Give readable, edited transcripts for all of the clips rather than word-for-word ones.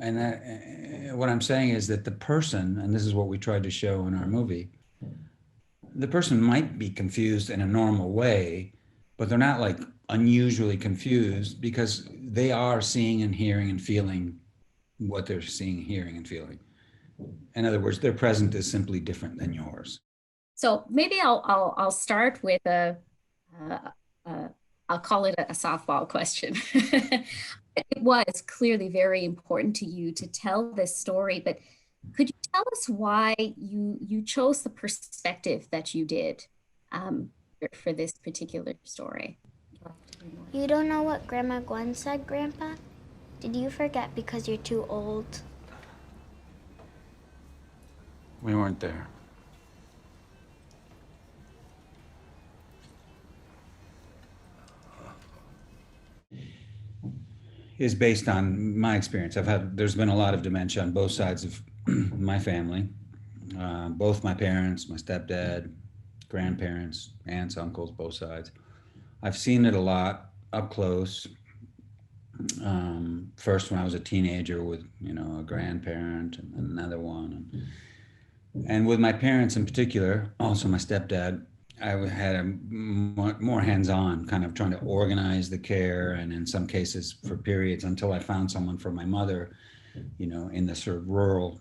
And what I'm saying is that the person, and this is what we tried to show in our movie, the person might be confused in a normal way, but they're not like unusually confused because they are seeing and hearing and feeling what they're seeing, hearing, and feeling. In other words, their present is simply different than yours. So maybe I'll start with a I'll call it a softball question. It was clearly very important to you to tell this story, but could you tell us why you chose the perspective that you did for this particular story? You don't know what Grandma Gwen said, Grandpa? Did you forget because you're too old? We weren't there. Is based on my experience. There's been a lot of dementia on both sides of my family. Both my parents, my stepdad, grandparents, aunts, uncles, both sides. I've seen it a lot up close. First when I was a teenager with, a grandparent and another one. And with my parents in particular, also my stepdad, I had a more hands-on, kind of trying to organize the care, and in some cases for periods until I found someone for my mother, in the sort of rural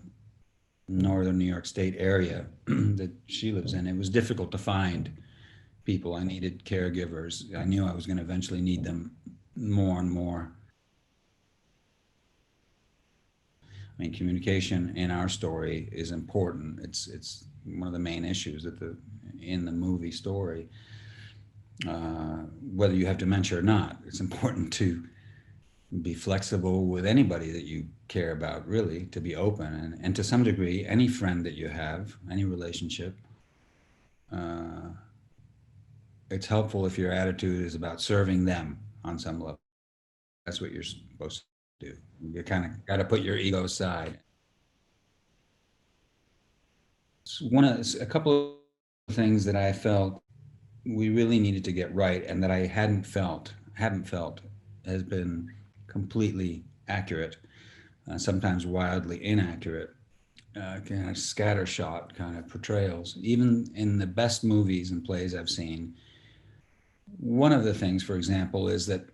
northern New York State area that she lives in. It was difficult to find people. I needed caregivers. I knew I was going to eventually need them more and more. I mean, communication in our story is important. It's one of the main issues in the movie story. Whether you have dementia or not, it's important to be flexible with anybody that you care about, really, to be open. And to some degree, any friend that you have, any relationship, it's helpful if your attitude is about serving them on some level. That's what you're supposed to do. You kind of got to put your ego aside. A couple of things that I felt we really needed to get right, and that I hadn't felt has been completely accurate, sometimes wildly inaccurate, kind of scattershot kind of portrayals. Even in the best movies and plays I've seen, one of the things, for example, is that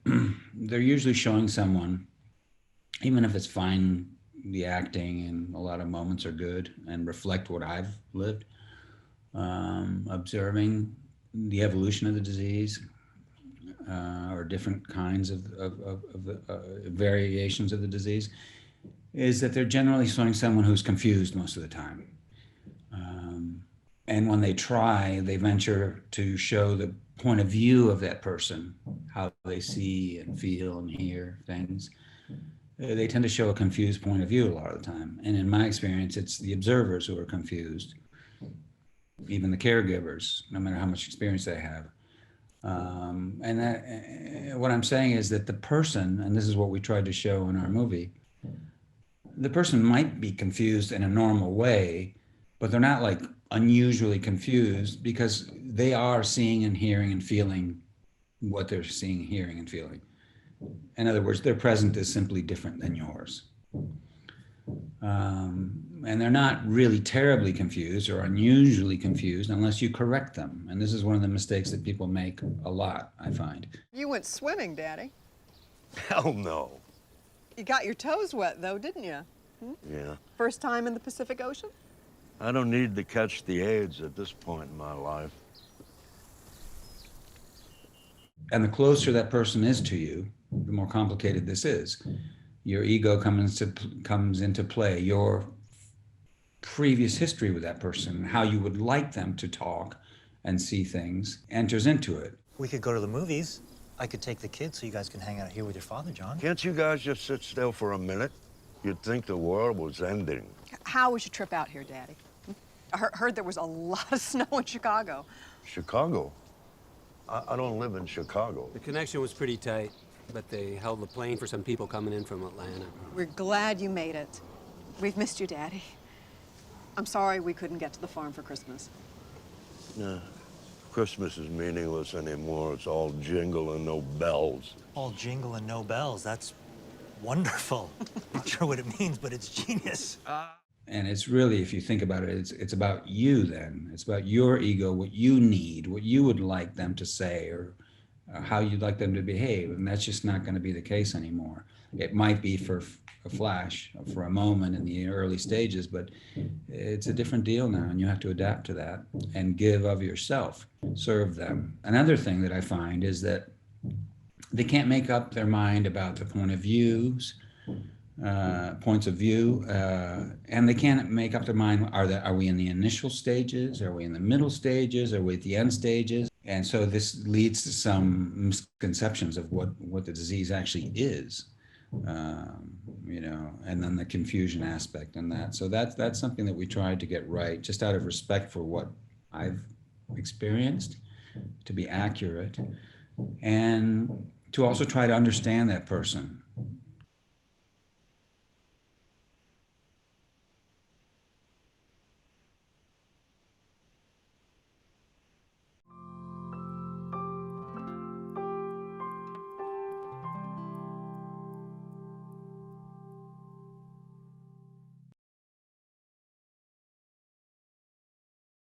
they're usually showing someone, even if it's fine, the acting and a lot of moments are good and reflect what I've lived, observing the evolution of the disease, or different kinds of variations of the disease, is that they're generally showing someone who's confused most of the time. And when they try, they venture to show the point of view of that person, how they see and feel and hear things. They tend to show a confused point of view a lot of the time. And in my experience, it's the observers who are confused, even the caregivers, no matter how much experience they have. What I'm saying is that the person, and this is what we tried to show in our movie, the person might be confused in a normal way, but they're not like unusually confused because they are seeing and hearing and feeling what they're seeing, hearing, and feeling. In other words, their present is simply different than yours. And they're not really terribly confused or unusually confused unless you correct them. And this is one of the mistakes that people make a lot, I find. You went swimming, Daddy. Hell no. You got your toes wet, though, didn't you? Yeah. First time in the Pacific Ocean? I don't need to catch the AIDS at this point in my life. And the closer that person is to you, the more complicated this is. Your ego comes into play. Your previous history with that person, how you would like them to talk and see things, enters into it. We could go to the movies. I could take the kids so you guys can hang out here with your father, John. Can't you guys just sit still for a minute? You'd think the world was ending. How was your trip out here, Daddy? I heard there was a lot of snow in Chicago. Chicago? I don't live in Chicago. The connection was pretty tight, but they held the plane for some people coming in from Atlanta. We're glad you made it. We've missed you, Daddy. I'm sorry we couldn't get to the farm for Christmas. Nah, Christmas is meaningless anymore. It's all jingle and no bells. All jingle and no bells. That's wonderful. Not sure what it means, but it's genius. And it's really, if you think about it, it's about you then. It's about your ego, what you need, what you would like them to say, or how you'd like them to behave. And that's just not going to be the case anymore. It might be for a flash, for a moment in the early stages, but it's a different deal now, and you have to adapt to that and give of yourself, serve them. Another thing that I find is that they can't make up their mind about the points of view, and they can't make up their mind. Are we in the initial stages? Are we in the middle stages? Are we at the end stages? And so this leads to some misconceptions of what the disease actually is, and then the confusion aspect and that. So that's something that we tried to get right, just out of respect for what I've experienced, to be accurate, and to also try to understand that person